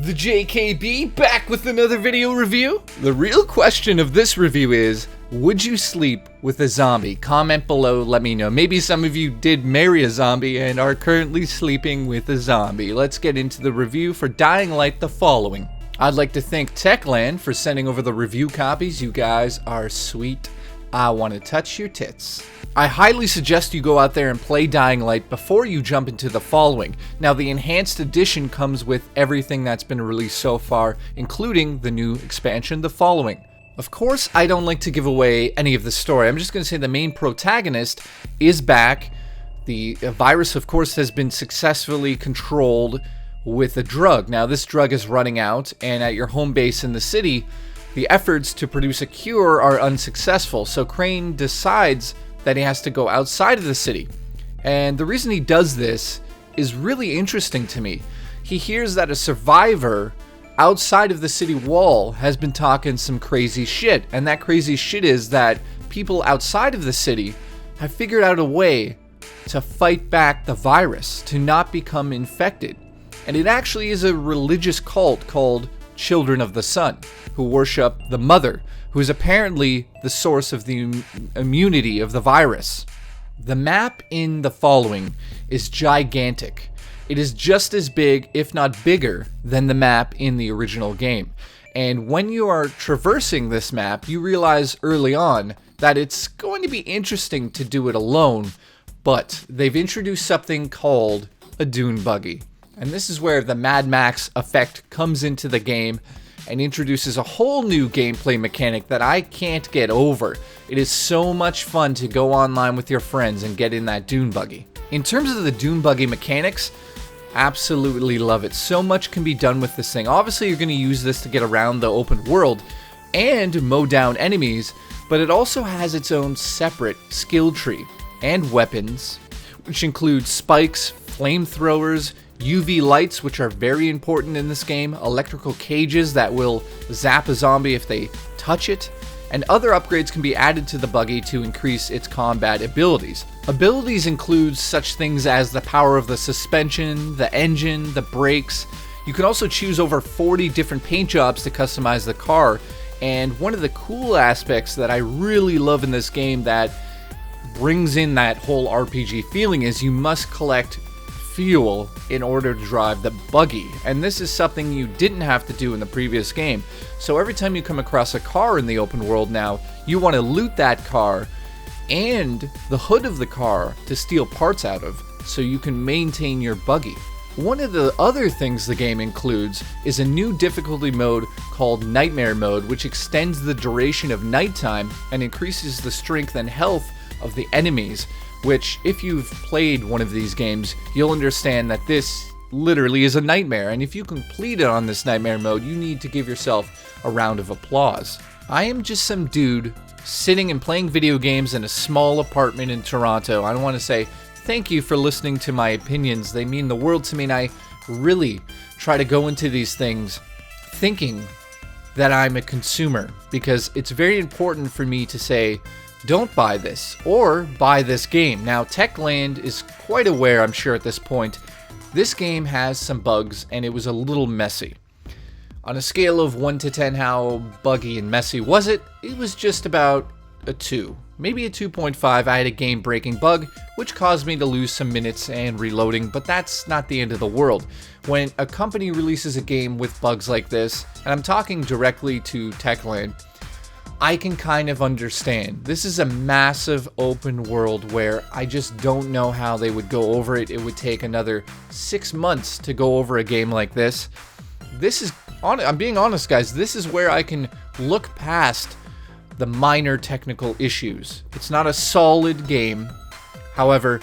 The JKB back with another video review. The real question of this review is, would you sleep with a zombie? Comment below, let me know. Maybe some of you did marry a zombie and are currently sleeping with a zombie. Let's get into the review for Dying Light the following. I'd like to thank Techland for sending over the review copies. You guys are sweet. I want to touch your tits. I highly suggest you go out there and play Dying Light before you jump into the following. Now, the Enhanced Edition comes with everything that's been released so far, including the new expansion, the following. Of course, I don't like to give away any of the story. I'm just going to say the main protagonist is back. The virus, of course, has been successfully controlled with a drug. Now, this drug is running out, and at your home base in the city, the efforts to produce a cure are unsuccessful. So Crane decides that he has to go outside of the city. And the reason he does this is really interesting to me. He hears that a survivor outside of the city wall has been talking some crazy shit. And that crazy shit is that people outside of the city have figured out a way to fight back the virus, to not become infected. And it actually is a religious cult called Children of the Sun, who worship the Mother, who is apparently the source of the immunity of the virus. The map in the following is gigantic. It is just as big, if not bigger, than the map in the original game. And when you are traversing this map, you realize early on that it's going to be interesting to do it alone, but they've introduced something called a dune buggy. And this is where the Mad Max effect comes into the game and introduces a whole new gameplay mechanic that I can't get over. It is so much fun to go online with your friends and get in that dune buggy. In terms of the dune buggy mechanics, absolutely love it. So much can be done with this thing. Obviously, you're going to use this to get around the open world and mow down enemies, but it also has its own separate skill tree and weapons, which include spikes, flamethrowers, UV lights, which are very important in this game, electrical cages that will zap a zombie if they touch it, and other upgrades can be added to the buggy to increase its combat abilities. Abilities include such things as the power of the suspension, the engine, the brakes. You can also choose over 40 different paint jobs to customize the car, and one of the cool aspects that I really love in this game that brings in that whole RPG feeling is you must collect fuel in order to drive the buggy, and this is something you didn't have to do in the previous game. So every time you come across a car in the open world now, you want to loot that car and the hood of the car to steal parts out of so you can maintain your buggy. One of the other things the game includes is a new difficulty mode called Nightmare Mode, which extends the duration of nighttime and increases the strength and health of the enemies, which, if you've played one of these games, you'll understand that this literally is a nightmare, and if you complete it on this nightmare mode, you need to give yourself a round of applause. I am just some dude sitting and playing video games in a small apartment in Toronto. I want to say thank you for listening to my opinions. They mean the world to me, and I really try to go into these things thinking that I'm a consumer, because it's very important for me to say, don't buy this, or buy this game. Now, Techland is quite aware, I'm sure at this point, this game has some bugs, and it was a little messy. On a scale of 1 to 10, how buggy and messy was it? It was just about a 2, maybe a 2.5. I had a game-breaking bug, which caused me to lose some minutes and reloading, but that's not the end of the world. When a company releases a game with bugs like this, and I'm talking directly to Techland, I can kind of understand. This is a massive open world where I just don't know how they would go over it. It would take another 6 months to go over a game like this. I'm being honest, guys, this is where I can look past the minor technical issues. It's not a solid game. However,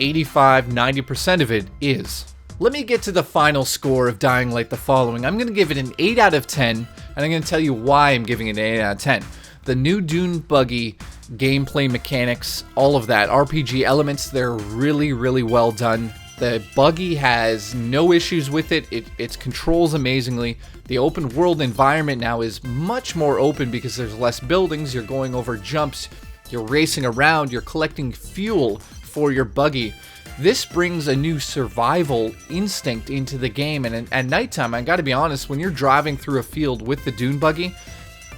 85-90% of it is. Let me get to the final score of Dying Light the following. I'm going to give it an 8 out of 10, and I'm going to tell you why I'm giving it an 8 out of 10. The new dune buggy, gameplay mechanics, all of that, RPG elements, they're really, really well done. The buggy has no issues with it. It controls amazingly. The open world environment now is much more open because there's less buildings. You're going over jumps. You're racing around. You're collecting fuel for your buggy. This brings a new survival instinct into the game, and at nighttime, I gotta be honest, when you're driving through a field with the dune buggy,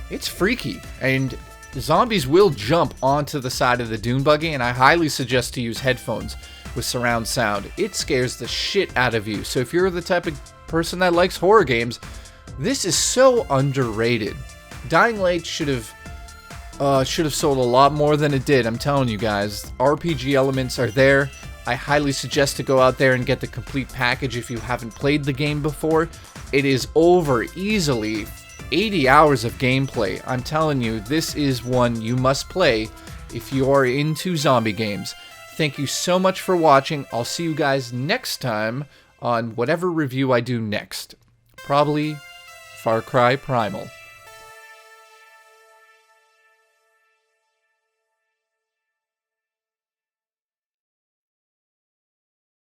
it's freaky, and zombies will jump onto the side of the dune buggy, and I highly suggest to use headphones with surround sound. It scares the shit out of you. So if you're the type of person that likes horror games, this is so underrated. Dying Light should have sold a lot more than it did. I'm telling you guys, RPG elements are there. I highly suggest to go out there and get the complete package if you haven't played the game before. It is over easily 80 hours of gameplay. I'm telling you, this is one you must play if you are into zombie games. Thank you so much for watching. I'll see you guys next time on whatever review I do next. Probably Far Cry Primal.